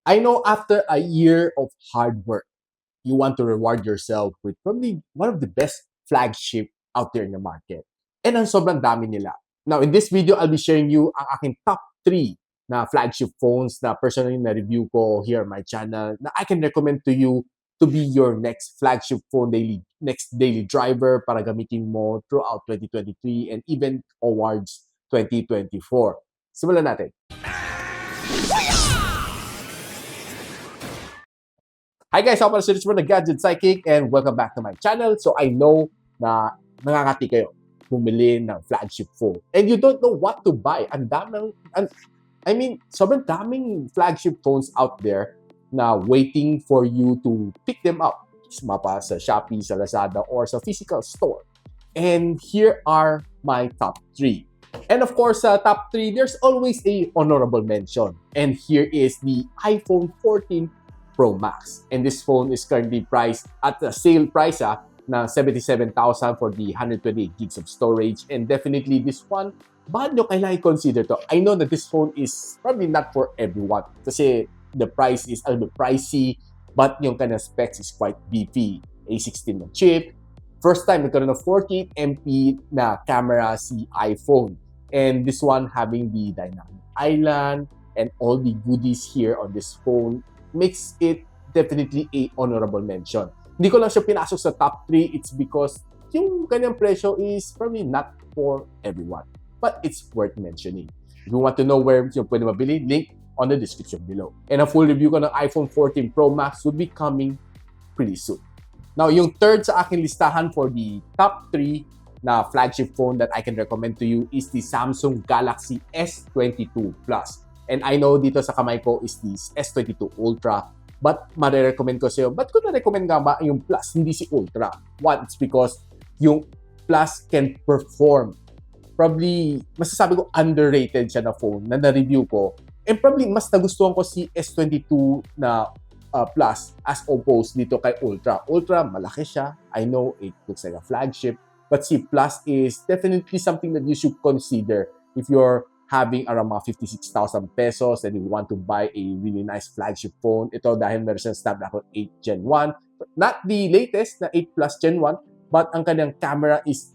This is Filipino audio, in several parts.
I know after a year of hard work, you want to reward yourself with probably one of the best flagship out there in the market. And ang sobrang dami nila. Now, in this video, I'll be sharing you ang aking top 3 na flagship phones na personally na-review ko here on my channel na I can recommend to you to be your next flagship phone next daily driver para gamitin mo throughout 2023 and even towards 2024. Simulan natin. Hi guys, ako pala si Rich from the Gadget Sidekick and welcome back to my channel. So I know na nangangati kayo bumili ng flagship phone and you don't know what to buy. Sobrang daming flagship phones out there na waiting for you to pick them up. Mapa sa Shopee, sa Lazada, or sa physical store. And here are my top 3. And of course, sa top 3, there's always a honorable mention. And here is the iPhone 14 Pro Max. And this phone is currently priced at the sale price na 77,000 for the 128 gigs of storage. And definitely this one, bakit nyo kailangan consider to? I know that this phone is probably not for everyone kasi the price is a little bit pricey, but yung kanyang specs is quite beefy. A16 na chip. First time nagkaroon ng 48MP na camera si iPhone. And this one having the dynamic island and all the goodies here on this phone makes it definitely a honorable mention. Hindi ko lang siya pinasok sa top 3. It's because yung kanyang presyo is probably not for everyone. But it's worth mentioning. If you want to know where yung pwede mabili, link on the description below. And a full review ko ng iPhone 14 Pro Max will be coming pretty soon. Now, yung third sa aking listahan for the top 3 na flagship phone that I can recommend to you is the Samsung Galaxy S22 Plus. And I know dito sa kamay ko is the S22 Ultra. But marirecommend ko sa'yo, ba't ko na-recommend nga ba yung Plus, hindi si Ultra? One, it's because yung Plus can perform. Probably, masasabi ko underrated siya na phone na na-review ko. And probably, mas nagustuhan ko si S22 na Plus as opposed dito kay Ultra. Ultra, malaki siya. I know it looks like a flagship. But si Plus is definitely something that you should consider if you're having around mga 56,000 pesos and you want to buy a really nice flagship phone. Ito dahil meron siyang Snapdragon 8 Gen 1. Not the latest na 8 Plus Gen 1, but ang kanyang camera is,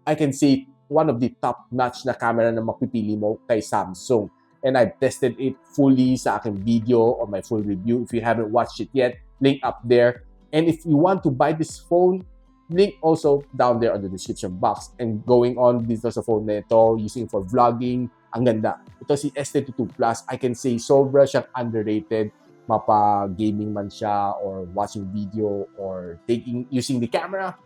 I can say, one of the top-notch na camera na mapipili mo kay Samsung. And I've tested it fully sa aking video or my full review. If you haven't watched it yet, link up there. And if you want to buy this phone, link also down there on the description box. And going on dito sa phone na ito, using for vlogging, ang ganda. Ito si S22 Plus, I can say sobra siyang underrated. Mapa-gaming man siya or watching video or using the camera.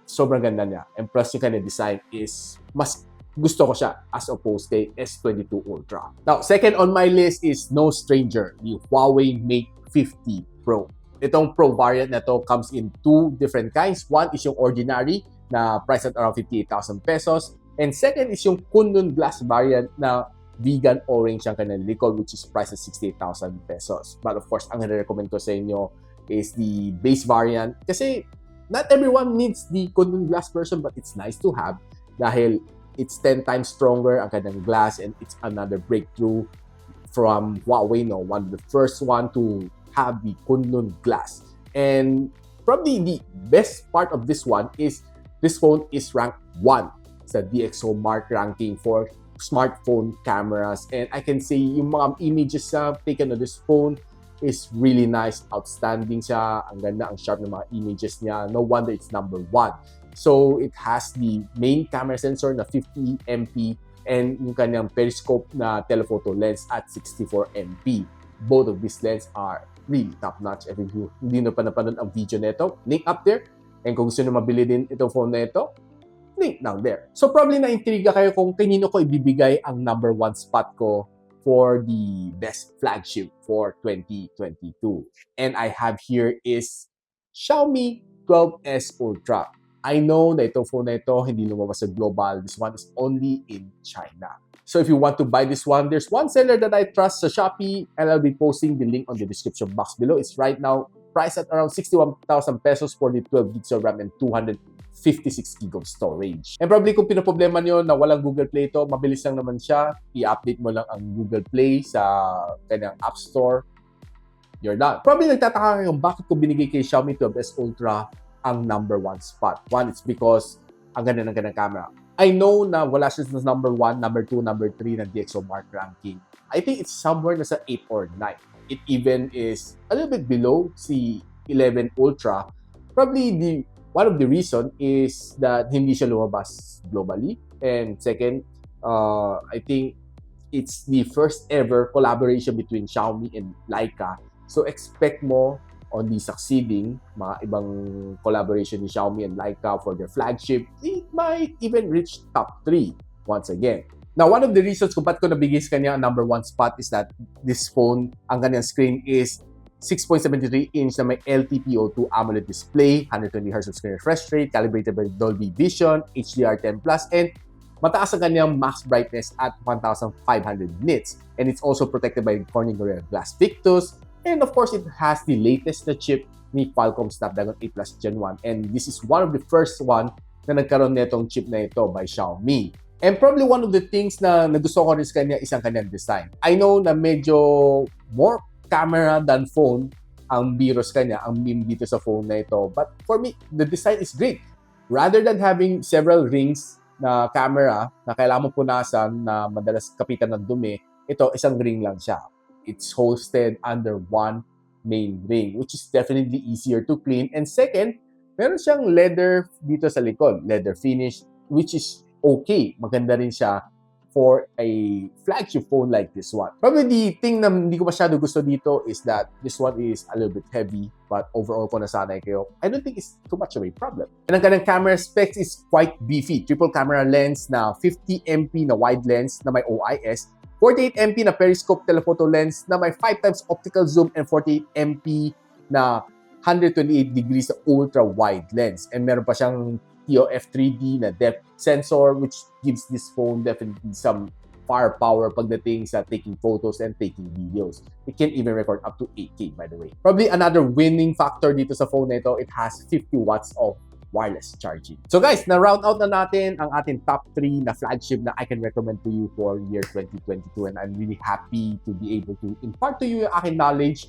Sobrang ganda niya. And plus yung kanya design is mas gusto ko siya as opposed kay S22 Ultra. Now, second on my list is no stranger, the Huawei Mate 50 Pro. Itong Pro variant na to comes in 2 different kinds. One is yung ordinary na priced at around 58,000 pesos. And second is yung Kunlun Glass variant na vegan orange ang kanyang likod which is priced at 68,000 pesos. But of course, ang recommend ko sa inyo is the base variant kasi not everyone needs the Kunlun Glass version but it's nice to have dahil it's 10 times stronger ang kanyang glass and it's another breakthrough from Huawei, no? One of the first one to have the Kunlun Glass. And probably the best part of this one is this phone is ranked 1 sa DxO Mark ranking for smartphone cameras. And I can say yung mga images taken on this phone is really nice, outstanding siya. Ang ganda, ang sharp ng mga images niya. No wonder it's number 1. So it has the main camera sensor na 50MP and yung kanyang periscope na telephoto lens at 64MP. Both of these lenses are really top-notch. If you hindi na pa napanood ang video nito, link up there. And kung gusto nyo mabili din itong phone na ito, link down there. So probably na-intriga kayo kung kanino ko ibibigay ang number 1 spot ko for the best flagship for 2022. And I have here is Xiaomi 12S Ultra. I know na itong phone na ito hindi lumabas sa global. This one is only in China. So if you want to buy this one, there's one seller that I trust sa Shopee and I'll be posting the link on the description box below. It's right now priced at around 61,000 pesos for the 12 gigs of RAM and 256 gig of storage. And probably kung pinoproblema nyo na walang Google Play ito, mabilis lang naman siya. I-update mo lang ang Google Play sa kanyang App Store you're done. Probably nagtataka kayo bakit ko binigay kay Xiaomi 12S Ultra ang number 1 spot. One, it's because ang ganda ng kanyang camera. I know na wala siya sa number 1, number 2, number 3 ng DxOMark ranking. I think it's somewhere nasa 8 or 9. It even is a little bit below si 11 Ultra. Probably one of the reason is that hindi siya lumabas globally. And second, I think it's the first ever collaboration between Xiaomi and Leica. So expect mo on the succeeding mga ibang collaboration ni Xiaomi and Leica for their flagship. It might even reach top 3 once again. Now, one of the reasons kung ba't ko nabigay sa kanya ang number 1 spot is that this phone, ang kanyang screen is 6.73 inch na may LTPO2 AMOLED display, 120Hz of screen refresh rate, calibrated by Dolby Vision, HDR10+, and mataas ang kanyang max brightness at 1,500 nits. And it's also protected by Corning Gorilla Glass Victus. And of course, it has the latest na chip ni Qualcomm Snapdragon 8 Plus Gen 1. And this is one of the first one na nagkaroon netong chip na ito by Xiaomi. And probably one of the things na nagusto ko rin sa kanya is ang kanyang design. I know na medyo more camera than phone ang biros kanya, ang meme dito sa phone na ito. But for me, the design is great. Rather than having several rings na camera na kailangan mo punasan na madalas kapitan ng dumi, ito isang ring lang siya. It's hosted under one main ring, which is definitely easier to clean. And second, meron siyang leather dito sa likod, leather finish, which is okay. Maganda rin siya for a flagship phone like this one. Probably the thing na hindi ko masyado gusto dito is that this one is a little bit heavy, but overall kung nasanay kayo, I don't think it's too much of a problem. And ang kanyang camera specs is quite beefy. Triple camera lens na 50MP na wide lens na may OIS, 48MP na periscope telephoto lens na may 5x optical zoom, and 48MP na 128 degrees na ultra wide lens. And meron pa siyang TOF 3D na depth sensor, which gives this phone definitely some firepower pagdating sa taking photos and taking videos. It can even record up to 8K, by the way. Probably another winning factor dito sa phone na ito, it has 50 watts of wireless charging. So guys, na-round out na natin ang ating top 3 na flagship na I can recommend to you for year 2022, and I'm really happy to be able to impart to you yung aking knowledge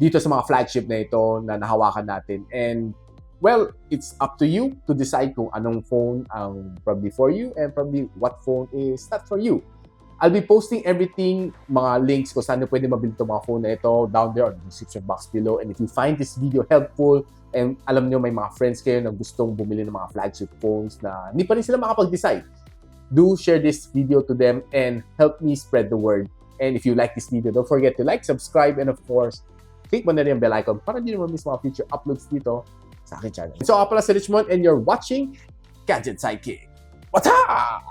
dito sa mga flagship na ito na nahawakan natin. And well, it's up to you to decide kung anong phone ang probably for you and probably what phone is not for you. I'll be posting everything, mga links kung saan pwede mabili itong mga phone na ito down there on the description box below. And if you find this video helpful and alam nyo may mga friends kayo na gustong bumili ng mga flagship phones na hindi pa rin sila makapag-decide, do share this video to them and help me spread the word. And if you like this video, don't forget to like, subscribe, and of course, click mo na rin yung bell icon para hindi naman miss mga future uploads dito sa aking channel. So, ako pala si Richmond and you're watching Gadget Sidekick. What's up?